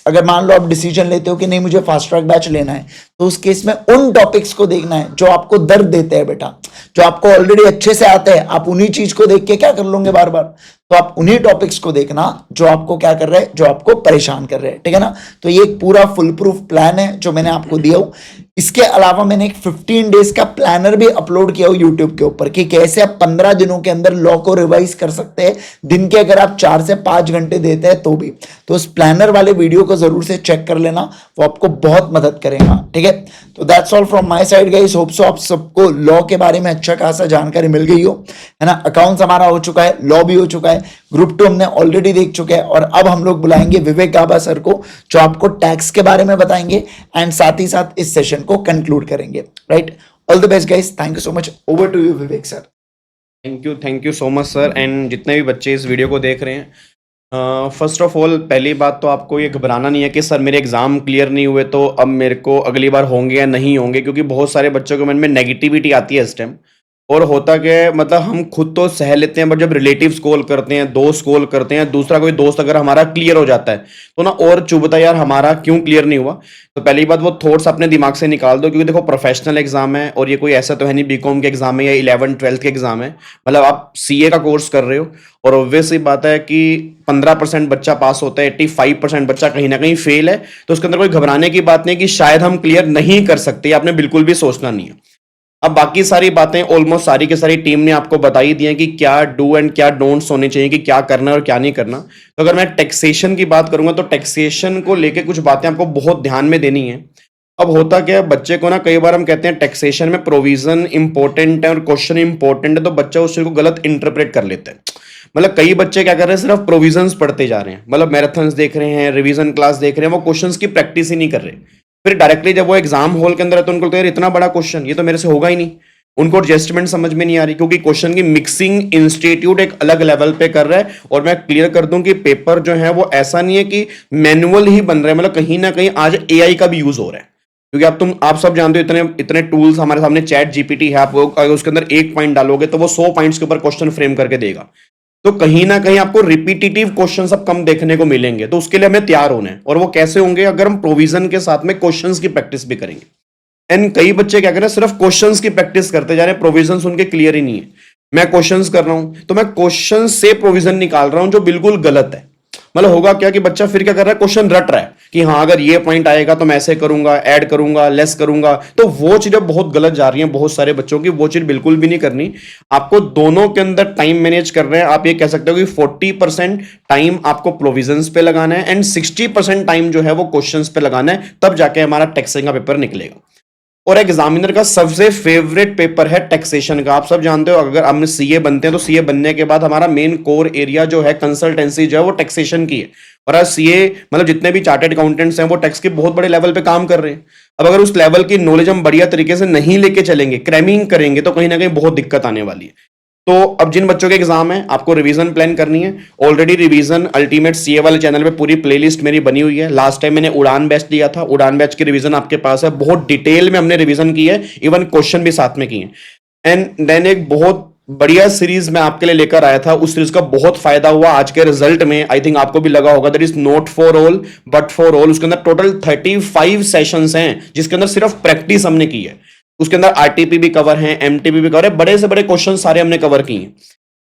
अगर मान लो आप डिसीजन लेते हो कि नहीं मुझे फास्ट ट्रैक बैच लेना है, तो उस केस में उन टॉपिक्स को देखना है जो आपको दर्द देते हैं बेटा, जो आपको ऑलरेडी अच्छे से आते हैं। आप उन्हीं चीज को देख के क्या कर लोगे बार बार, तो आप उन्हीं टॉपिक्स को देखना जो आपको क्या कर रहे हैं, जो आपको परेशान कर रहे हैं, ठीक है ना। तो ये एक पूरा फुल प्रूफ प्लान है जो मैंने आपको दिया हूं। इसके अलावा मैंने एक 15 डेज का प्लानर भी अपलोड किया हो यूट्यूब के ऊपर, कि कैसे आप 15 दिनों के अंदर लॉ को रिवाइज कर सकते हैं, दिन के अगर आप 4 से 5 घंटे देते हैं तो भी। तो उस प्लानर वाले वीडियो को जरूर से चेक कर लेना, वो आपको बहुत मदद करेगा, ठीक है। तो that's all from my side guys, hope so आप सबको लॉ के बारे में अच्छा खासा जानकारी मिल गई हो, है ना। अकाउंट्स हमारा हो चुका है, लॉ भी हो चुका है, ग्रुप 2 हमने ऑलरेडी देख चुके हैं, और अब हम लोग बुलाएंगे विवेक गाबा सर को, जो आपको टैक्स के बारे में बताएंगे एंड साथ ही साथ इस सेशन को कंक्लूड करेंगे, right. All the best guys, thank you so much, over to you Vivek sir.
Thank you so much sir. And जितने भी बच्चे इस वीडियो को देख रहे हैं, फर्स्ट ऑफ ऑल पहली बात तो आपको ये घबराना नहीं है कि सर मेरे एग्ज़ाम क्लियर नहीं हुए तो अब मेरे को अगली बार होंगे या नहीं होंगे, क्योंकि बहुत सारे बच्चों के मन में नेगेटिविटी आती है इस टाइम। और होता क्या है, मतलब हम खुद तो सह लेते हैं, बट जब रिलेटिव्स कॉल करते हैं, दोस्त कॉल करते हैं, दूसरा कोई दोस्त अगर हमारा क्लियर हो जाता है तो ना और चुभता है यार हमारा क्यों क्लियर नहीं हुआ। तो पहली बात वो थॉट्स अपने दिमाग से निकाल दो, क्योंकि देखो प्रोफेशनल एग्जाम है और ये कोई ऐसा तो है नहीं बीकॉम के एग्जाम है या 11th-12th के एग्जाम है, मतलब आप सीए का कोर्स कर रहे हो। और ऑब्वियसली बात है कि 15% बच्चा पास होता है, 85% बच्चा कहीं ना कहीं फेल है। तो उसके अंदर कोई घबराने की बात नहीं कि शायद हम क्लियर नहीं कर सकते, आपने बिल्कुल भी सोचना नहीं है। अब बाकी सारी बातें ऑलमोस्ट सारी की सारी टीम ने आपको बताई दी हैं कि क्या डू एंड क्या डोंट्स होने चाहिए, कि क्या करना है और क्या नहीं करना। तो अगर मैं टैक्सेशन की बात करूंगा तो टैक्सेशन को लेके कुछ बातें आपको बहुत ध्यान में देनी है। अब होता क्या है, बच्चे को ना कई बार हम कहते हैं टैक्सेशन में प्रोविजन इंपॉर्टेंट है और क्वेश्चन इंपॉर्टेंट है, तो बच्चा उस चीज को गलत इंटरप्रेट कर लेते हैं। मतलब कई बच्चे क्या कर रहे हैं, सिर्फ प्रोविजंस पढ़ते जा रहे हैं, मतलब मैराथन्स देख रहे हैं, रिवीजन क्लास देख रहे हैं, वो क्वेश्चंस की प्रैक्टिस ही नहीं कर रहे। फिर डायरेक्टली जब वो एग्जाम हॉल के अंदर है तो उनको लगता है इतना बड़ा क्वेश्चन ये तो मेरे से होगा ही नहीं, उनको एडजस्टमेंट समझ में नहीं आ रही, क्योंकि क्वेश्चन की मिक्सिंग इंस्टीट्यूट एक अलग लेवल पे कर रहा है। और मैं क्लियर कर दूं कि पेपर जो है वो ऐसा नहीं है कि मैनुअल ही बन रहा है, मतलब कहीं ना कहीं आज एआई का भी यूज हो रहा है, क्योंकि आप सब जानते हो इतने इतने टूल्स हमारे सामने, चैट जीपीटी है, आप उसके अंदर एक पॉइंट डालोगे तो वो 100 पॉइंट्स के ऊपर क्वेश्चन फ्रेम करके देगा। तो कहीं ना कहीं आपको रिपीटेटिव क्वेश्चन सब कम देखने को मिलेंगे, तो उसके लिए हमें तैयार होना है। और वो कैसे होंगे, अगर हम प्रोविजन के साथ में क्वेश्चंस की प्रैक्टिस भी करेंगे। एंड कई बच्चे क्या कर रहे हैं, सिर्फ क्वेश्चंस की प्रैक्टिस करते जा रहे हैं, प्रोविजंस उनके क्लियर ही नहीं है। मैं क्वेश्चंस कर रहा हूं तो मैं क्वेश्चन से प्रोविजन निकाल रहा हूं जो बिल्कुल गलत है। मतलब होगा क्या कि बच्चा फिर क्या कर रहा है, क्वेश्चन रट रहा है कि हाँ अगर ये पॉइंट आएगा तो मैं ऐसे करूंगा, ऐड करूंगा, लेस करूंगा। तो वो चीजें बहुत गलत जा रही हैं बहुत सारे बच्चों की, वो चीज बिल्कुल भी नहीं करनी। आपको दोनों के अंदर टाइम मैनेज कर रहे हैं, आप ये कह सकते हो कि 40% टाइम आपको प्रोविजंस पे लगाना है एंड 60% टाइम जो है वो क्वेश्चंस पे लगाना है, तब जाके हमारा टैक्सिंग का पेपर निकलेगा। और एग्जामिनर का सबसे फेवरेट पेपर है टैक्सेशन का। आप सब जानते हो अगर हम सीए बनते हैं तो सीए बनने के बाद हमारा मेन कोर एरिया जो है कंसल्टेंसी जो है वो टैक्सेशन की है। और आज सीए मतलब जितने भी चार्टर्ड अकाउंटेंट्स हैं वो टैक्स के बहुत बड़े लेवल पे काम कर रहे हैं। अब अगर उस लेवल की नॉलेज हम बढ़िया तरीके से नहीं लेके चलेंगे, क्रैमिंग करेंगे, तो कहीं ना कहीं बहुत दिक्कत आने वाली है। तो अब जिन बच्चों के एग्जाम है आपको रिवीजन प्लान करनी है। ऑलरेडी रिवीजन अल्टीमेट सीए वाले चैनल पे पूरी प्लेलिस्ट मेरी बनी हुई है। लास्ट टाइम मैंने उड़ान बैच दिया था, उड़ान बैच की रिवीजन आपके पास है, बहुत डिटेल में हमने रिवीजन की है, इवन क्वेश्चन भी साथ में किए हैं। एंड देन एक बहुत बढ़िया सीरीज मैं आपके लिए लेकर आया था, उस सीरीज का बहुत फायदा हुआ आज के रिजल्ट में। आई थिंक आपको भी लगा होगा, that is not for all but for all. उसके अंदर टोटल 35 सेशंस हैं जिसके अंदर सिर्फ प्रैक्टिस हमने की है। उसके अंदर आरटीपी भी कवर है, एमटीपी भी कवर है, बड़े से बड़े क्वेश्चन सारे हमने कवर किए हैं।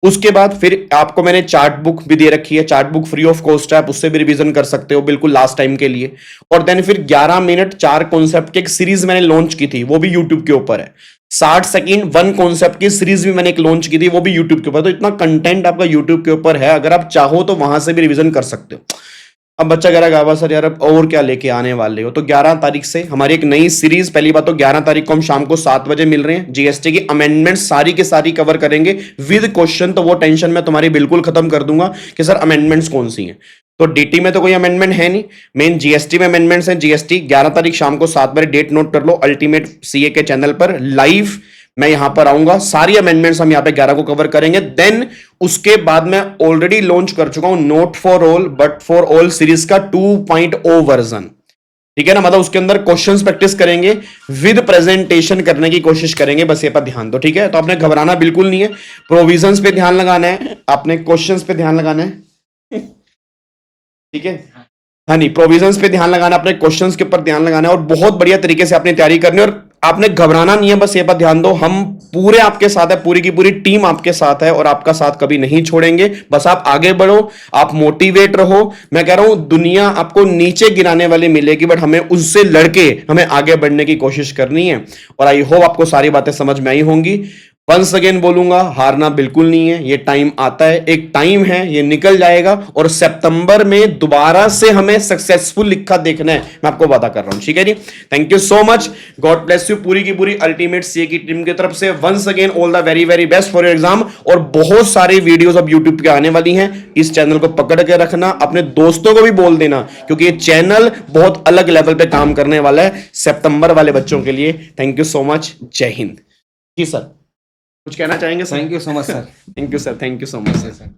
उसके बाद फिर आपको मैंने चार्ट बुक भी दे रखी है, chart book free of cost है, आप उससे भी रिवीजन कर सकते हो बिल्कुल लास्ट टाइम के लिए। और देन फिर 11 मिनट 4 कॉन्सेप्ट की एक सीरीज मैंने लॉन्च की थी, वो भी यूट्यूब के ऊपर है। 60 सेकंड 1 कॉन्सेप्ट की सीरीज भी मैंने एक लॉन्च की थी, वो भी यूट्यूब के ऊपर। तो इतना कंटेंट आपका यूट्यूब के ऊपर है, अगर आप चाहो तो वहां से भी रिवीजन कर सकते हो। अब बच्चा कह रहा है सर यार अब और क्या लेके आने वाले हो, तो 11 तारीख से हमारी एक नई सीरीज, पहली बात तो 11 तारीख को हम शाम को 7 बजे मिल रहे हैं। जीएसटी की अमेंडमेंट सारी की सारी कवर करेंगे विद क्वेश्चन, तो वो टेंशन मैं तुम्हारी बिल्कुल खत्म कर दूंगा कि सर अमेंडमेंट्स कौन सी हैं। तो डीटी में तो कोई अमेंडमेंट है नहीं, मेन जीएसटी में अमेंडमेंट्स हैं। जीएसटी 11 तारीख शाम को 7 बजे, डेट नोट कर लो, अल्टीमेट सीए के चैनल पर लाइव मैं यहां पर आऊंगा, सारी अमेंडमेंट्स हम यहां पे 11 को कवर करेंगे। देन उसके बाद मैं ऑलरेडी लॉन्च कर चुका हूं note for all but for all series का 2.0 वर्जन, ठीक है ना। मतलब उसके अंदर क्वेश्चंस प्रैक्टिस करेंगे, विद प्रेजेंटेशन करने की कोशिश करेंगे, बस ये पर ध्यान दो, ठीक है। तो आपने घबराना बिल्कुल नहीं है, प्रोविजंस पे ध्यान लगाना है, आपने क्वेश्चंस पे ध्यान लगाना है, ठीक है। हाँ नहीं, प्रोविजंस पे ध्यान लगाना, अपने क्वेश्चंस के ऊपर ध्यान लगाना है और बहुत बढ़िया तरीके से आपने तैयारी करनी है। और आपने घबराना नहीं है, बस ये पर ध्यान दो, हम पूरे आपके साथ है, पूरी की पूरी टीम आपके साथ है और आपका साथ कभी नहीं छोड़ेंगे। बस आप आगे बढ़ो, आप मोटिवेट रहो। मैं कह रहा हूं दुनिया आपको नीचे गिराने वाली मिलेगी, बट हमें उससे लड़के हमें आगे बढ़ने की कोशिश करनी है। और आई होप आपको सारी बातें समझ में आई होंगी। वंस अगेन बोलूंगा, हारना बिल्कुल नहीं है, ये टाइम आता है, एक टाइम है, ये निकल जाएगा और सितंबर में दोबारा से हमें सक्सेसफुल लिखा देखना है, मैं आपको वादा कर रहा हूं, ठीक है जी। Thank you so much, God bless you, पूरी की पूरी अल्टीमेट सीए की टीम की तरफ से once again all the very very best for your exam. और बहुत सारी वीडियोस अब यूट्यूब पे आने वाली हैं, इस चैनल को पकड़ के रखना, अपने दोस्तों को भी बोल देना, क्योंकि ये चैनल बहुत अलग लेवल पे काम करने वाला है सितंबर वाले बच्चों के लिए। थैंक यू सो मच, जय हिंद। जी सर, कुछ कहना चाहेंगे sir?
Thank you so much sir.
Thank you sir, thank you so much sir.